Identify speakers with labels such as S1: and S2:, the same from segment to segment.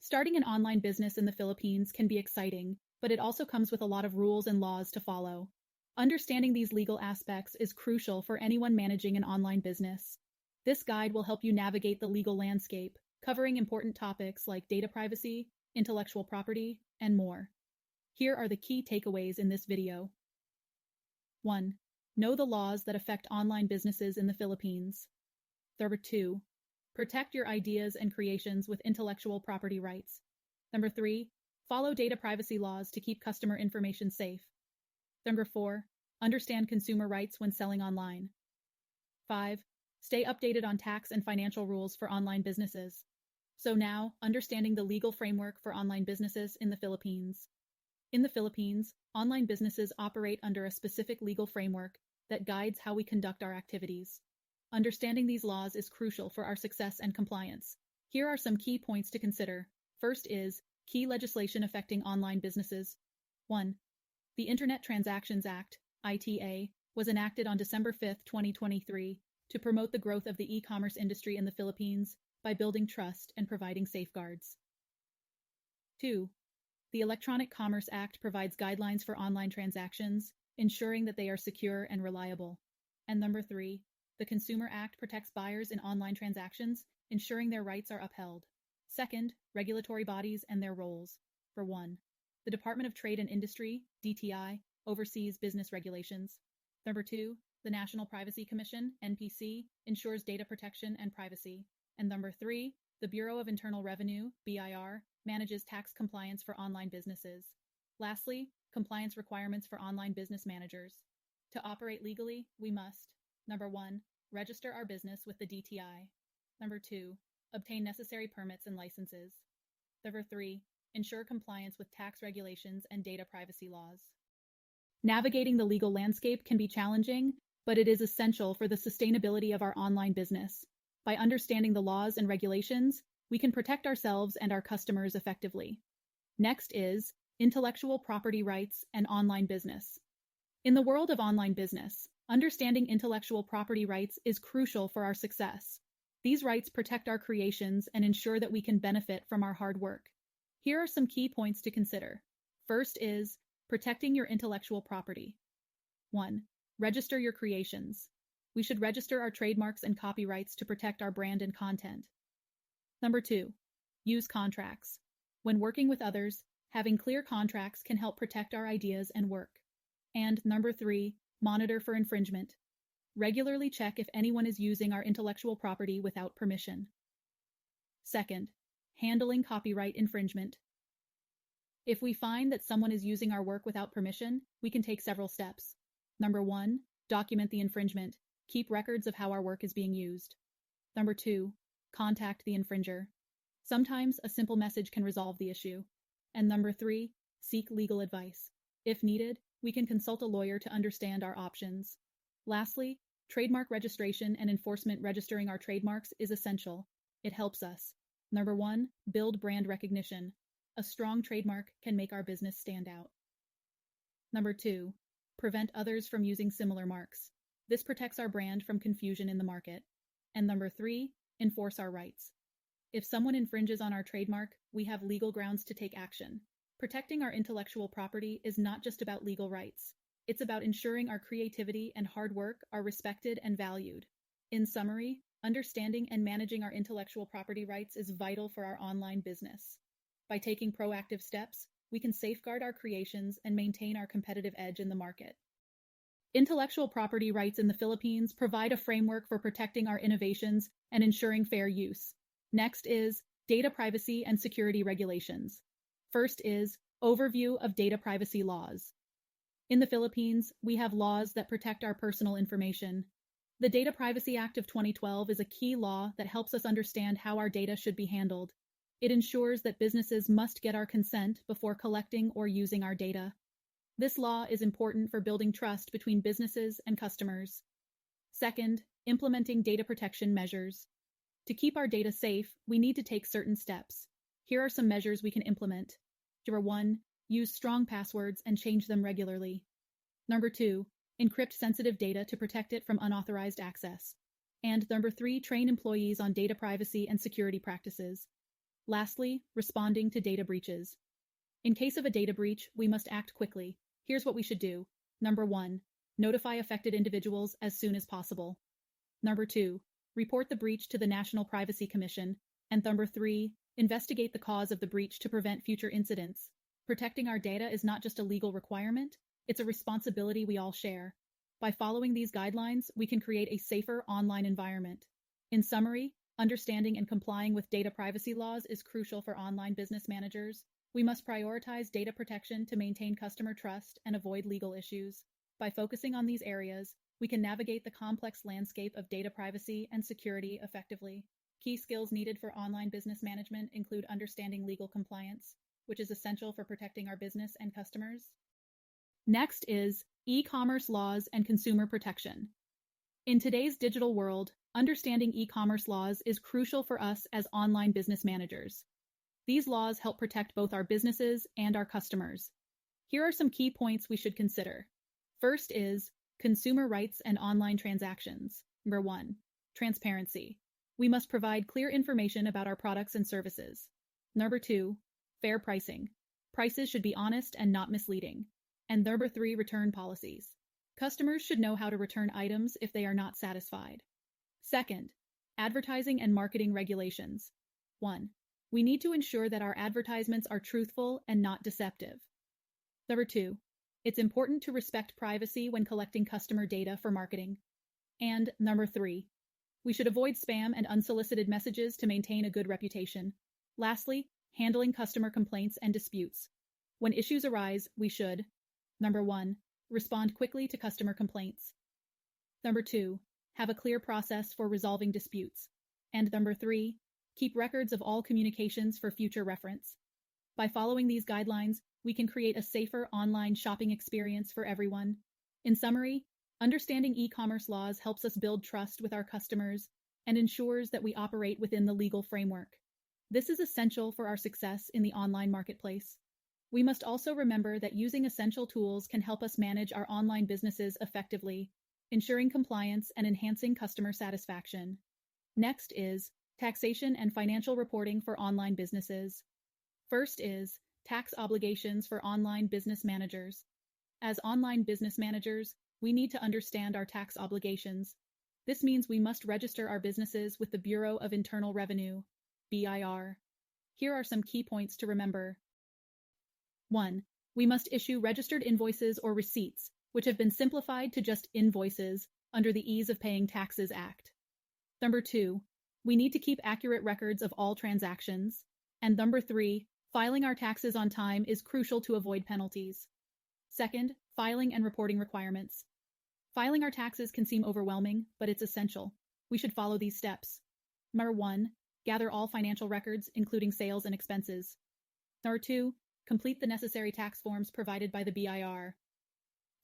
S1: Starting an online business in the Philippines can be exciting, but it also comes with a lot of rules and laws to follow. Understanding these legal aspects is crucial for anyone managing an online business. This guide will help you navigate the legal landscape, covering important topics like data privacy, intellectual property, and more. Here are the key takeaways in this video. 1. Know the laws that affect online businesses in the Philippines. 2. Protect your ideas and creations with intellectual property rights. 3. Follow data privacy laws to keep customer information safe. 4. Understand consumer rights when selling online. 5. Stay updated on tax and financial rules for online businesses. So now, understanding the legal framework for online businesses in the Philippines. In the Philippines, online businesses operate under a specific legal framework that guides how we conduct our activities. Understanding these laws is crucial for our success and compliance. Here are some key points to consider. First is key legislation affecting online businesses. 1. The Internet Transactions Act, ITA, was enacted on December 5, 2023, to promote the growth of the e-commerce industry in the Philippines by building trust and providing safeguards. 2. The Electronic Commerce Act provides guidelines for online transactions, ensuring that they are secure and reliable. And 3. The Consumer Act protects buyers in online transactions, ensuring their rights are upheld. Second, regulatory bodies and their roles. For 1. The Department of Trade and Industry, DTI, oversees business regulations. 2. The National Privacy Commission, NPC, ensures data protection and privacy. And 3. The Bureau of Internal Revenue, BIR, manages tax compliance for online businesses. Lastly, compliance requirements for online business managers. To operate legally, we must 1. Register our business with the DTI. 2. Obtain necessary permits and licenses. 3. Ensure compliance with tax regulations and data privacy laws. Navigating the legal landscape can be challenging, but it is essential for the sustainability of our online business. By understanding the laws and regulations, we can protect ourselves and our customers effectively. Next is intellectual property rights and online business. In the world of online business, understanding intellectual property rights is crucial for our success. These rights protect our creations and ensure that we can benefit from our hard work. Here are some key points to consider. First is protecting your intellectual property. 1. Register your creations. We should register our trademarks and copyrights to protect our brand and content. 2. Use contracts. When working with others, having clear contracts can help protect our ideas and work. And 3. Monitor for infringement. Regularly check if anyone is using our intellectual property without permission. Second, handling copyright infringement. If we find that someone is using our work without permission, we can take several steps. 1. Document the infringement. Keep records of how our work is being used. 2. Contact the infringer. Sometimes a simple message can resolve the issue. And 3. Seek legal advice. If needed, we can consult a lawyer to understand our options. Lastly, trademark registration and enforcement. Registering our trademarks is essential. It helps us. 1. Build brand recognition. A strong trademark can make our business stand out. 2. Prevent others from using similar marks. This protects our brand from confusion in the market. And 3. Enforce our rights. If someone infringes on our trademark, we have legal grounds to take action. Protecting our intellectual property is not just about legal rights. It's about ensuring our creativity and hard work are respected and valued. In summary, understanding and managing our intellectual property rights is vital for our online business. By taking proactive steps, we can safeguard our creations and maintain our competitive edge in the market. Intellectual property rights in the Philippines provide a framework for protecting our innovations and ensuring fair use. Next is data privacy and security regulations. First is overview of data privacy laws. In the Philippines, we have laws that protect our personal information. The Data Privacy Act of 2012 is a key law that helps us understand how our data should be handled. It ensures that businesses must get our consent before collecting or using our data. This law is important for building trust between businesses and customers. Second, implementing data protection measures. To keep our data safe, we need to take certain steps. Here are some measures we can implement. 1. Use strong passwords and change them regularly. 2. Encrypt sensitive data to protect it from unauthorized access. And 3. Train employees on data privacy and security practices. Lastly, responding to data breaches. In case of a data breach, we must act quickly. Here's what we should do. Number 1. Notify affected individuals as soon as possible. Number 2. Report the breach to the National Privacy Commission. And number 3. Investigate the cause of the breach to prevent future incidents. Protecting our data is not just a legal requirement, it's a responsibility we all share. By following these guidelines, we can create a safer online environment. In summary, understanding and complying with data privacy laws is crucial for online business managers. We must prioritize data protection to maintain customer trust and avoid legal issues. By focusing on these areas, we can navigate the complex landscape of data privacy and security effectively. Key skills needed for online business management include understanding legal compliance, which is essential for protecting our business and customers. Next is e-commerce laws and consumer protection. In today's digital world, understanding e-commerce laws is crucial for us as online business managers. These laws help protect both our businesses and our customers. Here are some key points we should consider. First is consumer rights and online transactions. Number 1. Transparency. We must provide clear information about our products and services. Number 2. Fair pricing. Prices should be honest and not misleading. And number 3, return policies. Customers should know how to return items if they are not satisfied. Second, advertising and marketing regulations. 1. We need to ensure that our advertisements are truthful and not deceptive. Number 2, it's important to respect privacy when collecting customer data for marketing. And number 3, we should avoid spam and unsolicited messages to maintain a good reputation. Lastly, handling customer complaints and disputes. When issues arise, we should: Number 1. Respond quickly to customer complaints. Number 2. Have a clear process for resolving disputes. And number 3. Keep records of all communications for future reference. By following these guidelines, we can create a safer online shopping experience for everyone. In summary, understanding e-commerce laws helps us build trust with our customers and ensures that we operate within the legal framework. This is essential for our success in the online marketplace. We must also remember that using essential tools can help us manage our online businesses effectively, ensuring compliance and enhancing customer satisfaction. Next is taxation and financial reporting for online businesses. First is tax obligations for online business managers. As online business managers, we need to understand our tax obligations. This means we must register our businesses with the Bureau of Internal Revenue, BIR. Here are some key points to remember. 1. We must issue registered invoices or receipts, which have been simplified to just invoices under the Ease of Paying Taxes Act. Number 2. We need to keep accurate records of all transactions. And number 3. Filing our taxes on time is crucial to avoid penalties. Second, filing and reporting requirements. Filing our taxes can seem overwhelming, but it's essential. We should follow these steps. Number 1. Gather all financial records, including sales and expenses. Number 2. Complete the necessary tax forms provided by the BIR.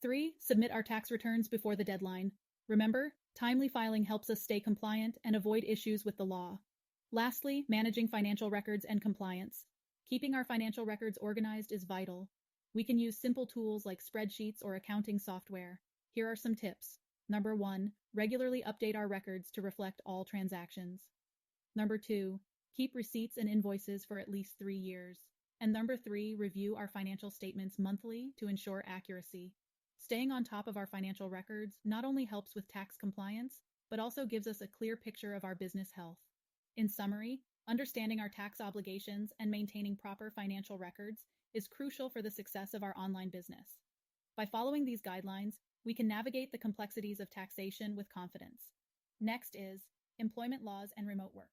S1: 3. Submit our tax returns before the deadline. Remember, timely filing helps us stay compliant and avoid issues with the law. Lastly, managing financial records and compliance. Keeping our financial records organized is vital. We can use simple tools like spreadsheets or accounting software. Here are some tips. Number 1. Regularly update our records to reflect all transactions. Number 2. Keep receipts and invoices for at least 3 years. And number 3, review our financial statements monthly to ensure accuracy. Staying on top of our financial records not only helps with tax compliance, but also gives us a clear picture of our business health. In summary, understanding our tax obligations and maintaining proper financial records is crucial for the success of our online business. By following these guidelines, we can navigate the complexities of taxation with confidence. Next is employment laws and remote work.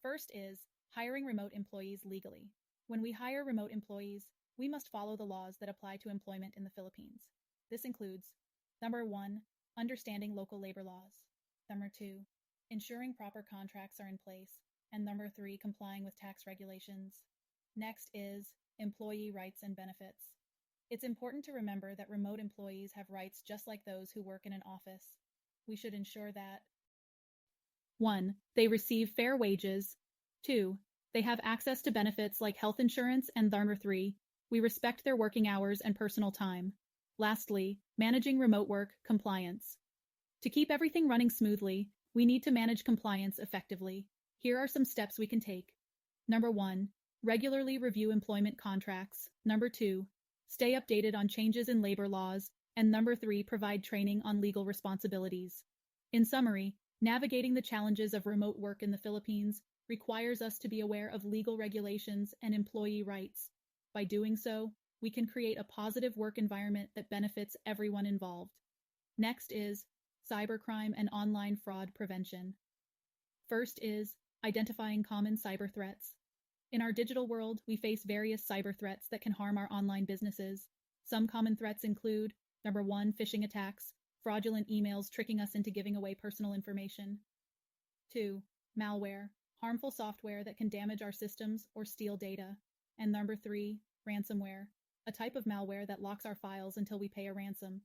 S1: First is hiring remote employees legally. When we hire remote employees, we must follow the laws that apply to employment in the Philippines. This includes: Number 1, understanding local labor laws. Number 2, ensuring proper contracts are in place. And number 3, complying with tax regulations. Next is employee rights and benefits. It's important to remember that remote employees have rights just like those who work in an office. We should ensure that 1. They receive fair wages. 2. They have access to benefits like health insurance. And number 3, we respect their working hours and personal time. Lastly, managing remote work compliance. To keep everything running smoothly, we need to manage compliance effectively. Here are some steps we can take. Number 1. Regularly review employment contracts. Number 2. Stay updated on changes in labor laws. And number 3. Provide training on legal responsibilities. In summary, navigating the challenges of remote work in the Philippines requires us to be aware of legal regulations and employee rights. By doing so, we can create a positive work environment that benefits everyone involved. Next is cybercrime and online fraud prevention. First is identifying common cyber threats. In our digital world, we face various cyber threats that can harm our online businesses. Some common threats include, number 1, phishing attacks, fraudulent emails tricking us into giving away personal information. 2. Malware, harmful software that can damage our systems or steal data. And number 3, ransomware, a type of malware that locks our files until we pay a ransom.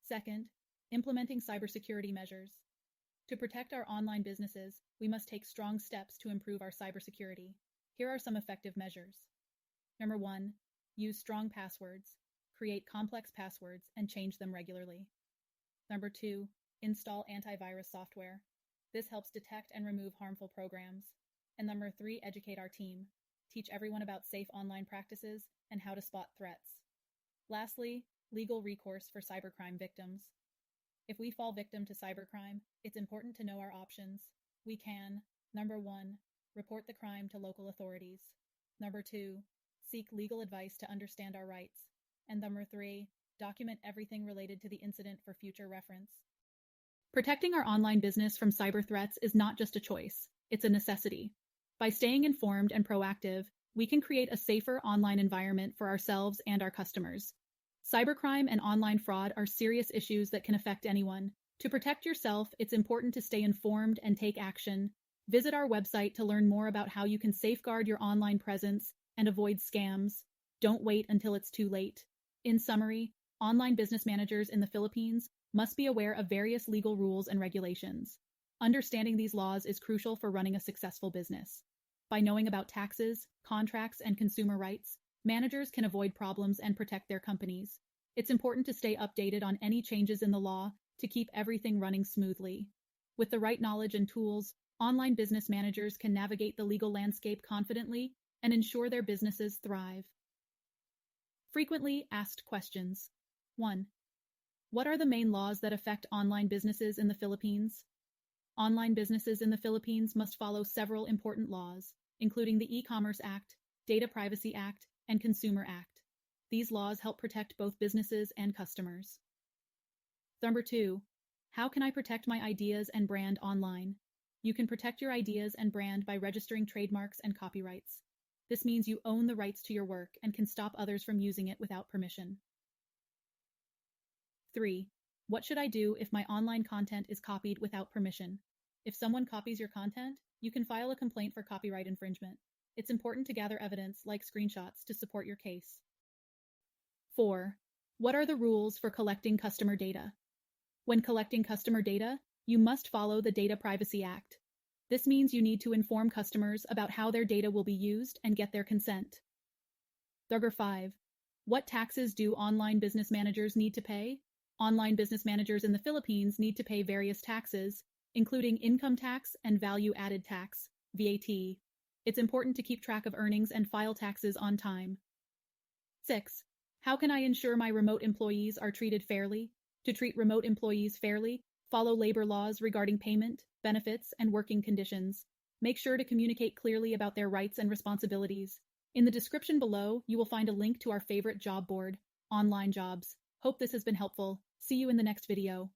S1: Second, implementing cybersecurity measures. To protect our online businesses, we must take strong steps to improve our cybersecurity. Here are some effective measures. Number 1, use strong passwords. Create complex passwords and change them regularly. Number 2, install antivirus software. This helps detect and remove harmful programs. And number 3, educate our team. Teach everyone about safe online practices and how to spot threats. Lastly, legal recourse for cybercrime victims. If we fall victim to cybercrime, it's important to know our options. We can, number 1, report the crime to local authorities. Number 2, seek legal advice to understand our rights. And number 3, document everything related to the incident for future reference. Protecting our online business from cyber threats is not just a choice, it's a necessity. By staying informed and proactive, we can create a safer online environment for ourselves and our customers. Cybercrime and online fraud are serious issues that can affect anyone. To protect yourself, it's important to stay informed and take action. Visit our website to learn more about how you can safeguard your online presence and avoid scams. Don't wait until it's too late. In summary, online business managers in the Philippines must be aware of various legal rules and regulations. Understanding these laws is crucial for running a successful business. By knowing about taxes, contracts, and consumer rights, managers can avoid problems and protect their companies. It's important to stay updated on any changes in the law to keep everything running smoothly. With the right knowledge and tools, online business managers can navigate the legal landscape confidently and ensure their businesses thrive. Frequently asked questions. 1. What are the main laws that affect online businesses in the Philippines? Online businesses in the Philippines must follow several important laws, including the E-Commerce Act, Data Privacy Act, and Consumer Act. These laws help protect both businesses and customers. Number 2. How can I protect my ideas and brand online? You can protect your ideas and brand by registering trademarks and copyrights. This means you own the rights to your work and can stop others from using it without permission. 3. What should I do if my online content is copied without permission? If someone copies your content, you can file a complaint for copyright infringement. It's important to gather evidence like screenshots to support your case. 4. What are the rules for collecting customer data? When collecting customer data, you must follow the Data Privacy Act. This means you need to inform customers about how their data will be used and get their consent. Number 5. What taxes do online business managers need to pay? Online business managers in the Philippines need to pay various taxes, including income tax and value-added tax, VAT. It's important to keep track of earnings and file taxes on time. 6. How can I ensure my remote employees are treated fairly? To treat remote employees fairly, follow labor laws regarding payment, benefits, and working conditions. Make sure to communicate clearly about their rights and responsibilities. In the description below, you will find a link to our favorite job board, Online Jobs. Hope this has been helpful. See you in the next video.